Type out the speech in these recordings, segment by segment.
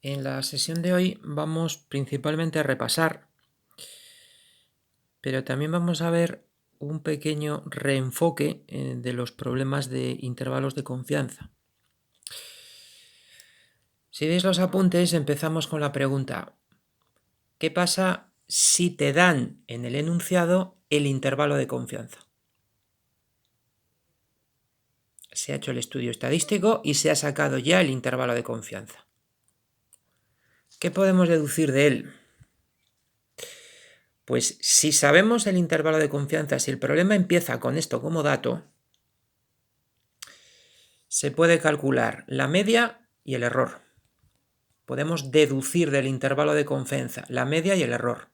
En la sesión de hoy vamos principalmente a repasar, pero también vamos a ver un pequeño reenfoque de los problemas de intervalos de confianza. Si veis los apuntes, empezamos con la pregunta: ¿qué pasa si te dan en el enunciado el intervalo de confianza? Se ha hecho el estudio estadístico y se ha sacado ya el intervalo de confianza. ¿Qué podemos deducir de él? Pues si sabemos el intervalo de confianza, si el problema empieza con esto como dato, se puede calcular la media y el error. Podemos deducir del intervalo de confianza la media y el error.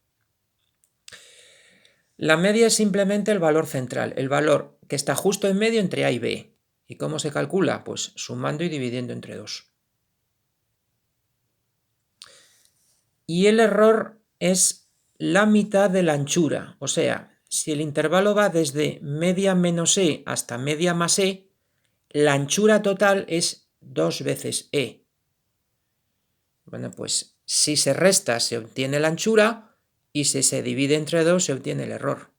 La media es simplemente el valor central, el valor que está justo en medio entre A y B. ¿Y cómo se calcula? Pues sumando y dividiendo entre 2. Y el error es la mitad de la anchura, o sea, si el intervalo va desde media menos E hasta media más E, la anchura total es 2 veces E. Bueno, pues si se resta se obtiene la anchura y si se divide entre 2 se obtiene el error.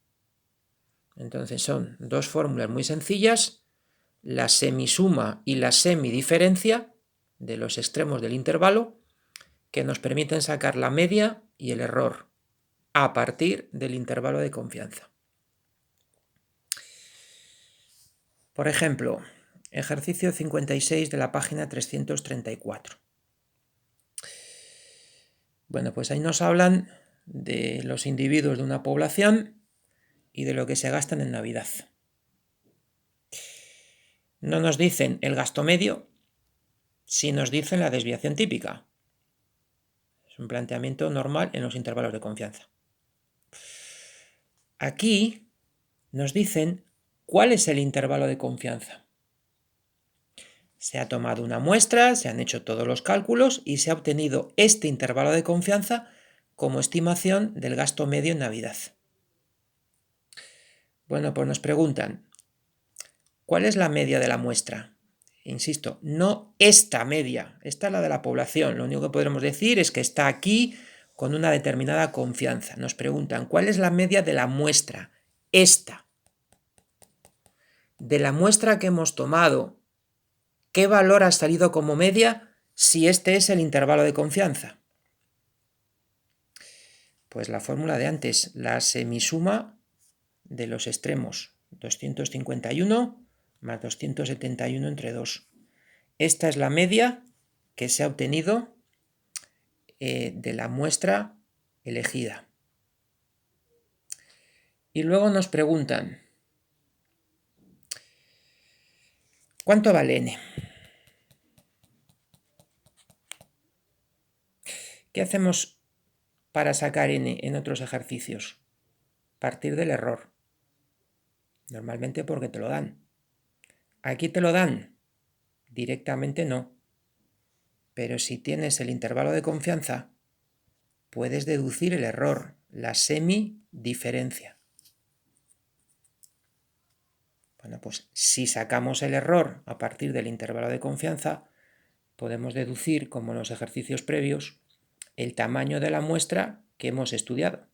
Entonces son dos fórmulas muy sencillas, la semisuma y la semidiferencia de los extremos del intervalo, que nos permiten sacar la media y el error a partir del intervalo de confianza. Por ejemplo, ejercicio 56 de la página 334. Bueno, pues ahí nos hablan de los individuos de una población y de lo que se gastan en Navidad. No nos dicen el gasto medio, sí nos dicen la desviación típica. Es un planteamiento normal en los intervalos de confianza. Aquí nos dicen cuál es el intervalo de confianza. Se ha tomado una muestra, se han hecho todos los cálculos y se ha obtenido este intervalo de confianza como estimación del gasto medio en Navidad. Bueno, pues nos preguntan, ¿cuál es la media de la muestra? Insisto, no esta media, esta es la de la población. Lo único que podremos decir es que está aquí con una determinada confianza. Nos preguntan, ¿cuál es la media de la muestra? Esta. De la muestra que hemos tomado, ¿qué valor ha salido como media si este es el intervalo de confianza? Pues la fórmula de antes, la semisuma de los extremos, 251 más 271 entre 2. Esta es la media que se ha obtenido de la muestra elegida. Y luego nos preguntan, ¿cuánto vale n? ¿Qué hacemos para sacar n en otros ejercicios? Partir del error. Normalmente porque te lo dan. ¿Aquí te lo dan? Directamente no. Pero si tienes el intervalo de confianza, puedes deducir el error, la semidiferencia. Bueno, pues si sacamos el error a partir del intervalo de confianza, podemos deducir, como en los ejercicios previos, el tamaño de la muestra que hemos estudiado.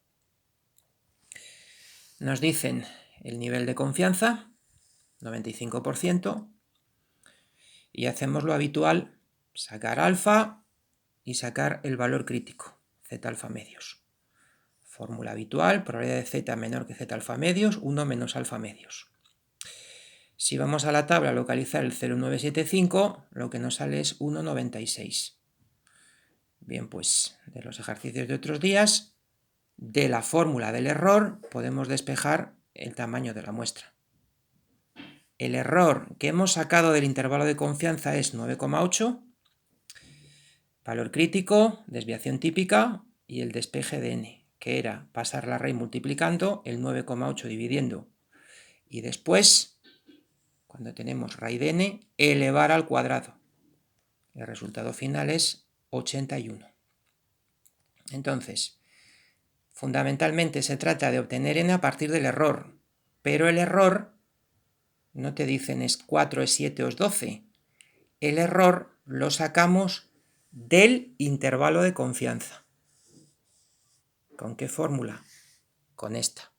Nos dicen el nivel de confianza, 95%, y hacemos lo habitual, sacar alfa y sacar el valor crítico, z alfa medios. Fórmula habitual, probabilidad de z menor que z alfa medios, 1 menos alfa medios. Si vamos a la tabla a localizar el 0,975, lo que nos sale es 1,96. Bien, pues de los ejercicios de otros días, de la fórmula del error, podemos despejar el tamaño de la muestra. El error que hemos sacado del intervalo de confianza es 9,8, valor crítico, desviación típica y el despeje de n, que era pasar la raíz multiplicando, el 9,8 dividiendo y después, cuando tenemos raíz de n, elevar al cuadrado. El resultado final es 81. Entonces, fundamentalmente se trata de obtener n a partir del error, pero el error no te dicen es 4, es 7 o es 12. El error lo sacamos del intervalo de confianza. ¿Con qué fórmula? Con esta.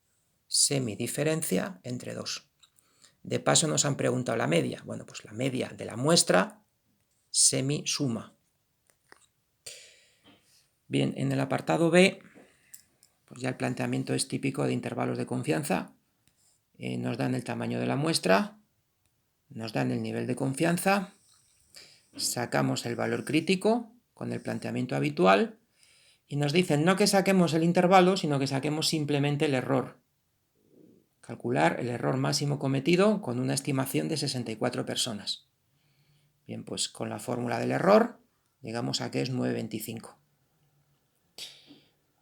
Semidiferencia entre 2. De paso nos han preguntado la media. Bueno, pues la media de la muestra semisuma. Bien, en el apartado B, pues ya el planteamiento es típico de intervalos de confianza. Nos dan el tamaño de la muestra, nos dan el nivel de confianza, sacamos el valor crítico con el planteamiento habitual y nos dicen no que saquemos el intervalo, sino que saquemos simplemente el error. Calcular el error máximo cometido con una estimación de 64 personas. Bien, pues con la fórmula del error llegamos a que es 9,25.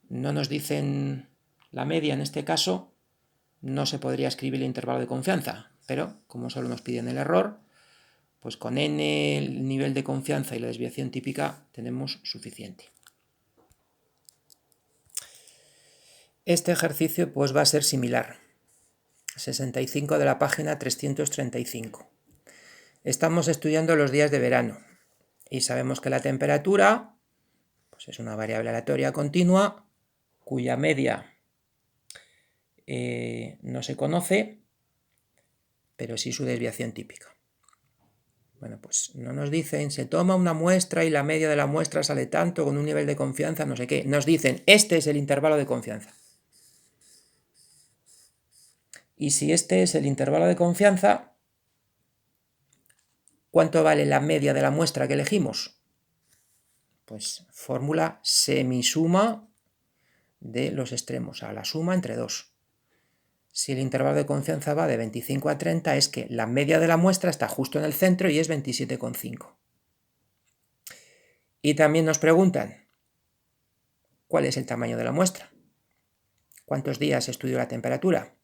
No nos dicen la media en este caso, no se podría escribir el intervalo de confianza, pero como solo nos piden el error, pues con n el nivel de confianza y la desviación típica tenemos suficiente. Este ejercicio pues va a ser similar. 65 de la página 335. Estamos estudiando los días de verano y sabemos que la temperatura pues es una variable aleatoria continua cuya media no se conoce, pero sí su desviación típica. Bueno, pues no nos dicen, se toma una muestra y la media de la muestra sale tanto con un nivel de confianza, no sé qué. Nos dicen, este es el intervalo de confianza. Y si este es el intervalo de confianza, ¿cuánto vale la media de la muestra que elegimos? Pues fórmula semisuma de los extremos, a la suma entre 2. Si el intervalo de confianza va de 25 a 30, es que la media de la muestra está justo en el centro y es 27,5. Y también nos preguntan, ¿cuál es el tamaño de la muestra? ¿Cuántos días estudió la temperatura?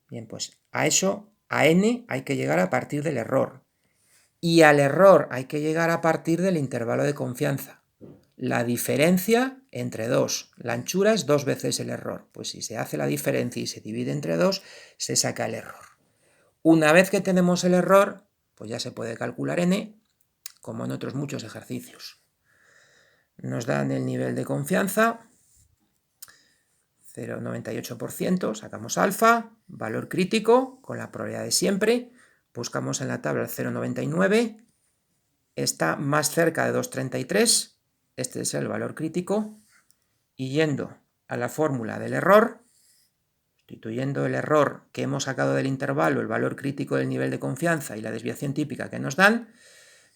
Bien, pues a eso, a n, hay que llegar a partir del error. Y al error hay que llegar a partir del intervalo de confianza. La diferencia entre 2. La anchura es 2 veces el error. Pues si se hace la diferencia y se divide entre 2, se saca el error. Una vez que tenemos el error, pues ya se puede calcular n, como en otros muchos ejercicios. Nos dan el nivel de confianza, 0,98%, sacamos alfa, valor crítico, con la probabilidad de siempre, buscamos en la tabla el 0,99, está más cerca de 2,33, este es el valor crítico, y yendo a la fórmula del error, sustituyendo el error que hemos sacado del intervalo, el valor crítico del nivel de confianza y la desviación típica que nos dan,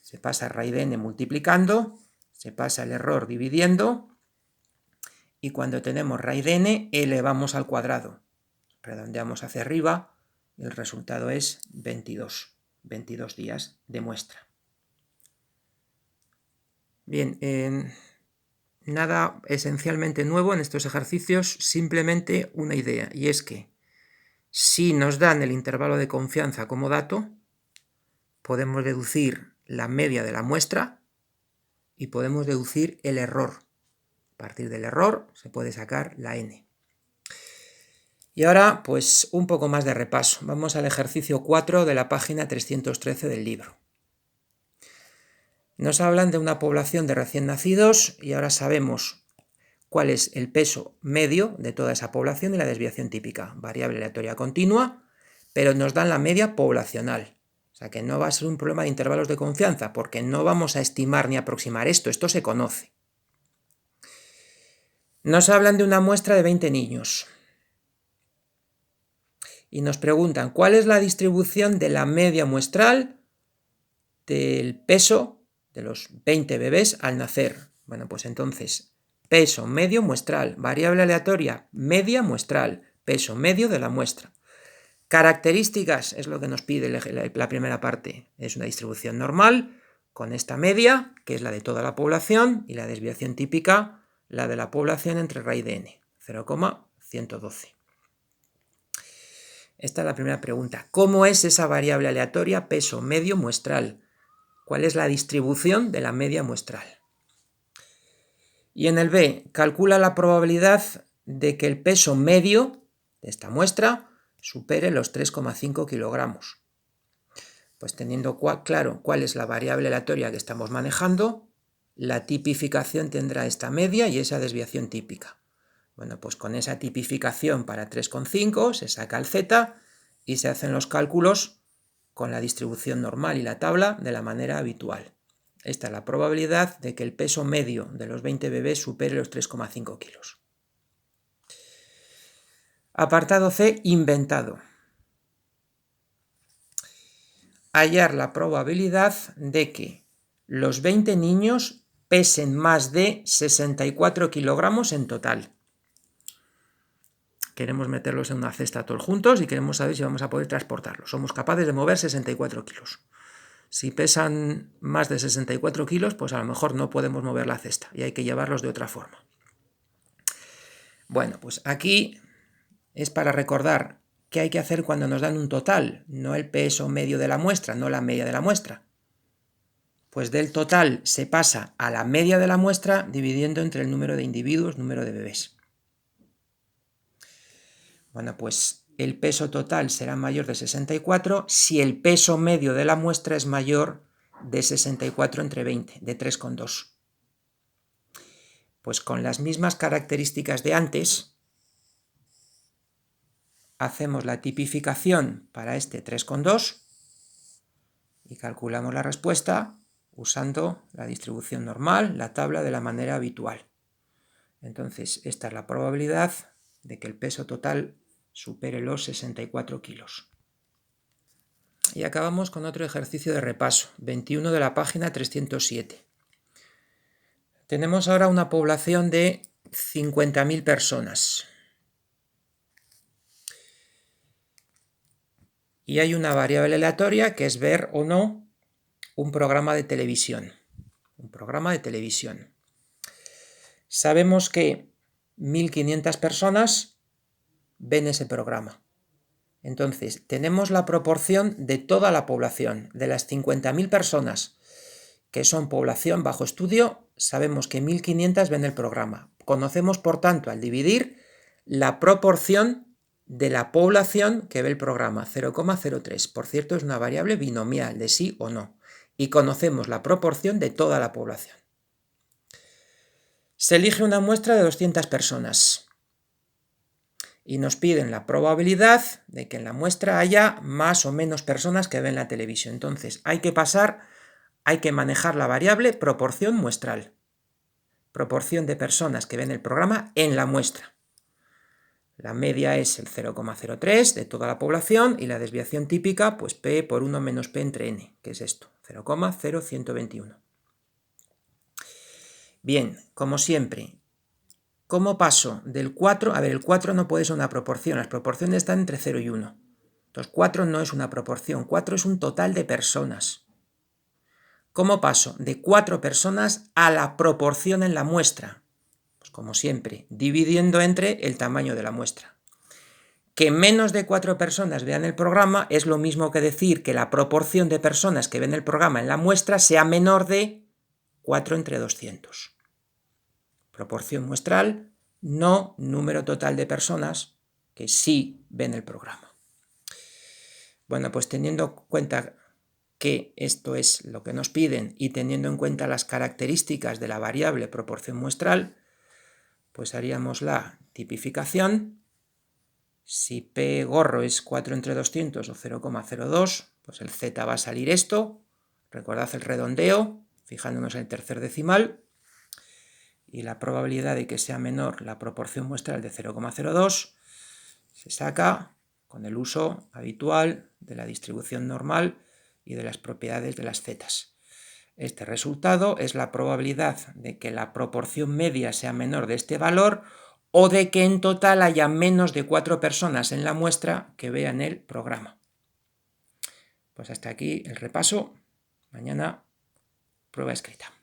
se pasa raíz de n multiplicando, se pasa el error dividiendo, y cuando tenemos raíz de n, elevamos al cuadrado. Redondeamos hacia arriba, y el resultado es 22 días de muestra. Bien, nada esencialmente nuevo en estos ejercicios, simplemente una idea, y es que si nos dan el intervalo de confianza como dato, podemos deducir la media de la muestra y podemos deducir el error. A partir del error se puede sacar la n. Y ahora, pues un poco más de repaso. Vamos al ejercicio 4 de la página 313 del libro. Nos hablan de una población de recién nacidos y ahora sabemos cuál es el peso medio de toda esa población y la desviación típica. Variable aleatoria continua, pero nos dan la media poblacional. O sea que no va a ser un problema de intervalos de confianza, porque no vamos a estimar ni aproximar esto se conoce. Nos hablan de una muestra de 20 niños. Y nos preguntan, ¿cuál es la distribución de la media muestral del peso de los 20 bebés al nacer? Bueno, pues entonces, peso medio muestral, variable aleatoria, media muestral, peso medio de la muestra. Características es lo que nos pide la primera parte. Es una distribución normal con esta media, que es la de toda la población, y la desviación típica, la de la población entre raíz de n, 0,112. Esta es la primera pregunta. ¿Cómo es esa variable aleatoria peso medio muestral? ¿Cuál es la distribución de la media muestral? Y en el B, calcula la probabilidad de que el peso medio de esta muestra supere los 3,5 kilogramos. Pues teniendo claro cuál es la variable aleatoria que estamos manejando, la tipificación tendrá esta media y esa desviación típica. Bueno, pues con esa tipificación para 3,5 se saca el z y se hacen los cálculos con la distribución normal y la tabla de la manera habitual. Esta es la probabilidad de que el peso medio de los 20 bebés supere los 3,5 kilos. Apartado C, inventado. Hallar la probabilidad de que los 20 niños pesen más de 64 kilogramos en total. Queremos meterlos en una cesta todos juntos y queremos saber si vamos a poder transportarlos. Somos capaces de mover 64 kilos. Si pesan más de 64 kilos, pues a lo mejor no podemos mover la cesta y hay que llevarlos de otra forma. Bueno, pues aquí es para recordar qué hay que hacer cuando nos dan un total, no el peso medio de la muestra, no la media de la muestra. Pues del total se pasa a la media de la muestra dividiendo entre el número de individuos, número de bebés. Bueno, pues el peso total será mayor de 64 si el peso medio de la muestra es mayor de 64 entre 20, de 3,2. Pues con las mismas características de antes, hacemos la tipificación para este 3,2 y calculamos la respuesta usando la distribución normal, la tabla de la manera habitual. Entonces, esta es la probabilidad de que el peso total supere los 64 kilos. Y acabamos con otro ejercicio de repaso, 21 de la página 307. Tenemos ahora una población de 50.000 personas. Y hay una variable aleatoria que es ver o no un programa de televisión. Un programa de televisión. Sabemos que 1.500 personas ven ese programa. Entonces, tenemos la proporción de toda la población, de las 50.000 personas que son población bajo estudio, sabemos que 1.500 ven el programa. Conocemos, por tanto, al dividir, la proporción de la población que ve el programa, 0,03. Por cierto, es una variable binomial de sí o no. Y conocemos la proporción de toda la población. Se elige una muestra de 200 personas. Y nos piden la probabilidad de que en la muestra haya más o menos personas que ven la televisión. Entonces, hay que manejar la variable proporción muestral. Proporción de personas que ven el programa en la muestra. La media es el 0,03 de toda la población y la desviación típica, pues P por 1 menos P entre N, que es esto, 0,0121. Bien, como siempre, ¿cómo paso del 4? A ver, el 4 no puede ser una proporción, las proporciones están entre 0 y 1. Entonces 4 no es una proporción, 4 es un total de personas. ¿Cómo paso de 4 personas a la proporción en la muestra? Pues como siempre, dividiendo entre el tamaño de la muestra. Que menos de 4 personas vean el programa es lo mismo que decir que la proporción de personas que ven el programa en la muestra sea menor de 4 entre 200. Proporción muestral, no número total de personas que sí ven el programa. Bueno, pues teniendo en cuenta que esto es lo que nos piden y teniendo en cuenta las características de la variable proporción muestral, pues haríamos la tipificación. Si P gorro es 4 entre 200 o 0,02, pues el Z va a salir esto. Recordad el redondeo, fijándonos en el tercer decimal. Y la probabilidad de que sea menor la proporción muestral de 0,02 se saca con el uso habitual de la distribución normal y de las propiedades de las zetas. Este resultado es la probabilidad de que la proporción media sea menor de este valor o de que en total haya menos de 4 personas en la muestra que vean el programa. Pues hasta aquí el repaso. Mañana, prueba escrita.